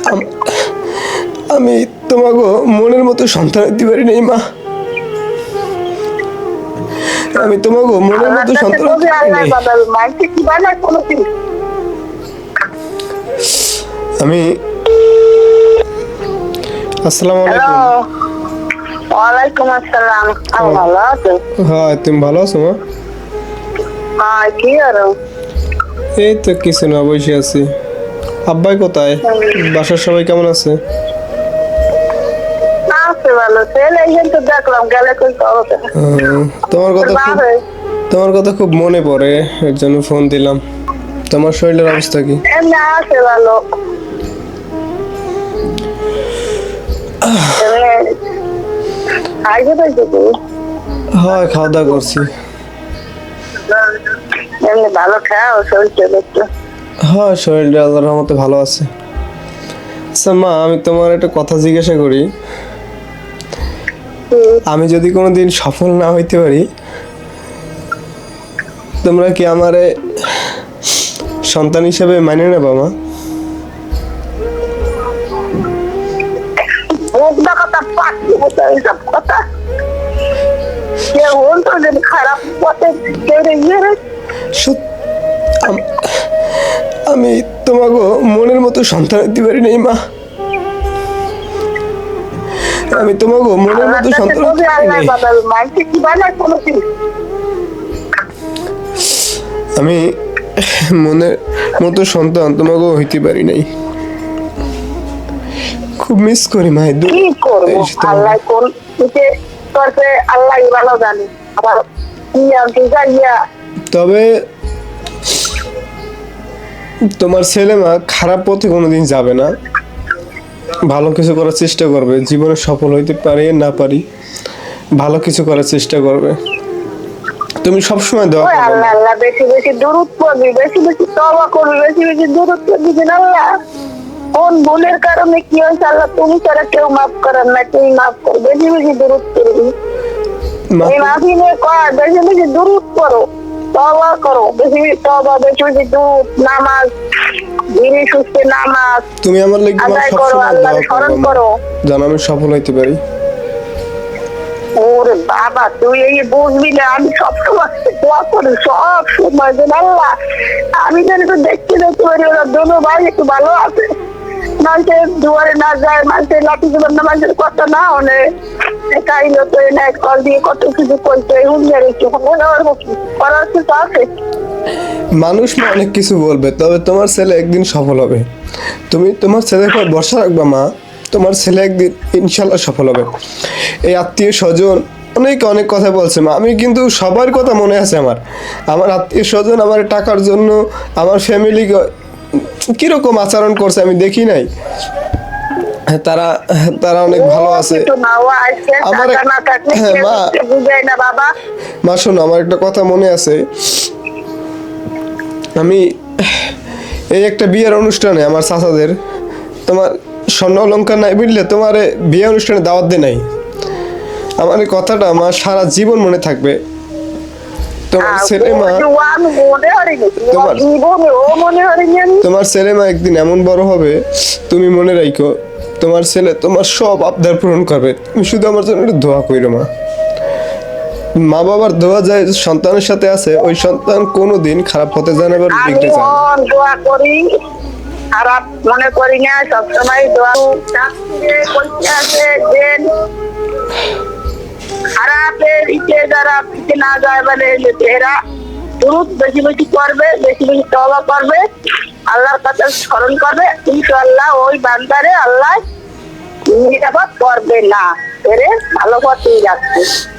আম- আমি তোমাকে মনের মতো সন্তান দিতে পারি নাই মা। আমি তোমাকে মনের মতো সন্তান দিতে পারি নাই। আমি আসসালামু আলাইকুম। ওয়ালাইকুম আসসালাম। আমি ভালো আছি। হ্যাঁ, তুমি ভালো আছো মা? হ্যাঁ, কি করো? এই তো কিছু না, বসে আছি। আব্বাই কোথায়? বাসার সবাই কেমন আছে? আছে ভালো। ছেলে এই তো দেখলাম গেলে কই করতে। তোমার কথা খুব বাবা তোমার কথা খুব মনে পড়ে, এর জন্য ফোন দিলাম। তোমার শরীরের অবস্থা কি? এমনি আছে ভালো। আইসো তো একটু। হয়, খাওয়া দাওয়া করছি। এমনি ভালো খাও, শরীর একটু। হ্যাঁ, শরীরটা আল্লাহর রহমতে ভালো আছে। আচ্ছা মা, আমি তোমার একটা কথা জিজ্ঞাসা করি। আমি যদি কোনোদিন সফল না হইতে পারি, তোমরা কি আমারে সন্তান হিসেবে মানে নেবা মা? মুখটা কথা পাচ্ছি এইসব কথা। কেউ বলতো যে খারাপ পথে কেউ গিয়ে সত- আম- আমি তোমাকে মনের মতো সন্তান দিতে পারি নাই মা। আমি তোমাকে মনের মতো সন্তান দিতে পারি নাই। আমি মনের মতো সন্তান তোমাকে হইতে পারি নাই। খুব মিস করি মা। কি করবো? আল্লাহ কোন দিকে করছে আল্লাহ ভালো জানে। আবার তবে তোমার ছেলে মা খারাপ পথে কোনোদিন যাবে না, ভালো কিছু করার চেষ্টা করবে। জীবনে সফল হইতে পারি না পারি, ভালো কিছু করার চেষ্টা করবে। তুমি সবসময় দোয়া করবে। আল্লাহ আল্লাহ বেশি বেশি দূরত্ব করবি, বেশি বেশি তওবা করবি, বেশি বেশি দূরত্ব দিবেন আল্লাহ। কোন ভুলের কারণে কি হয়েছে আল্লাহ তুমি ছাড়া কেউ মাফ করেন না, তুমি মাফ করো। বেশি বেশি দূরত্ব করবি। এই মাহফিলে কয় বেশি বেশি দূরত্ব করো, তওবা করো, বেশি বেশি তওবা, বেশি বেশি দুধ নামাজ, ধীরে সুস্থে নামাজ তুমি আমার লাগি আদায় করো, সবসময় আল্লাহ দোয়া স্মরণ করবে করো। যেন আমি সফল হইতে পারি। ওরে বাবা, তুই এই বুঝবি না, আমি সবসময় দোয়া করি, সব সময় যেন আল্লাহ আমি যেন একটু দেখতে দেখতে পারি ওরা দোনো ভাই একটু ভালো আছে। মানুষের দুয়ারে না যায়, মানুষের লাঠি জীবন না, মানুষের কথা না হলে কাইলো তো এনে কল দিয়ে কত কিছু করছে, হুঁড়িয়ে রেখে মনে হয় কি করার কিছু আছে। মানুষ অনেক কিছু বলবে, তবে তোমার ছেলে একদিন সফল হবে। তুমি তোমার ছেলের উপর ভরসা রাখবা মা। তোমার ছেলে একদিন ইনশাল্লাহ সফল হবে। এই আত্মীয় স্বজন অনেক অনেক কথা বলছে মা, আমি কিন্তু সবার কথা মনে আছে আমার। আমার আত্মীয় স্বজন আমার টাকার জন্য আমার ফ্যামিলি কিরকম আচরণ করছে আমি দেখি নাই। তারা তারা অনেক ভালো আছে। আমার মা শোনো, আমার একটা কথা মনে আছে। আমি এই একটা বিয়ের অনুষ্ঠানে আমার চাচাদের তোমার স্বর্ণ অলংকার নাই বুঝলে, তোমার বিয়ে অনুষ্ঠানে দাওয়াত দে নাই। আমার এই কথাটা আমার সারা জীবন মনে থাকবে। তোমার ছেলে মা তোমার ছেলে মা একদিন এমন বড় হবে, তুমি মনে রাখো তোমার ছেলে তোমার সব আবদার পূরণ করবে। তুমি শুধু আমার জন্য একটু দোয়া করো মা। মা বাবার দোয়া যায় সন্তানের সাথে আছে, ওই সন্তান কোনোদিন খারাপ পথে যায় না বা বিগড়ে যায় না। দোয়া করি, খারাপ মনে করি না, সবসময় দোয়া আছে যে খারাপের ইচ্ছে যারা পিছিয়ে না যায় বলে এরা দুরূদ বেশি বেশি করবে, বেশি বেশি তওবা করবে, আল্লাহর কথা স্মরণ করবে, ইনশাআল্লাহ ওই বান্দারে আল্লাহ নিরাপদ করবে না, এরে ভালো পথেই যাচ্ছে।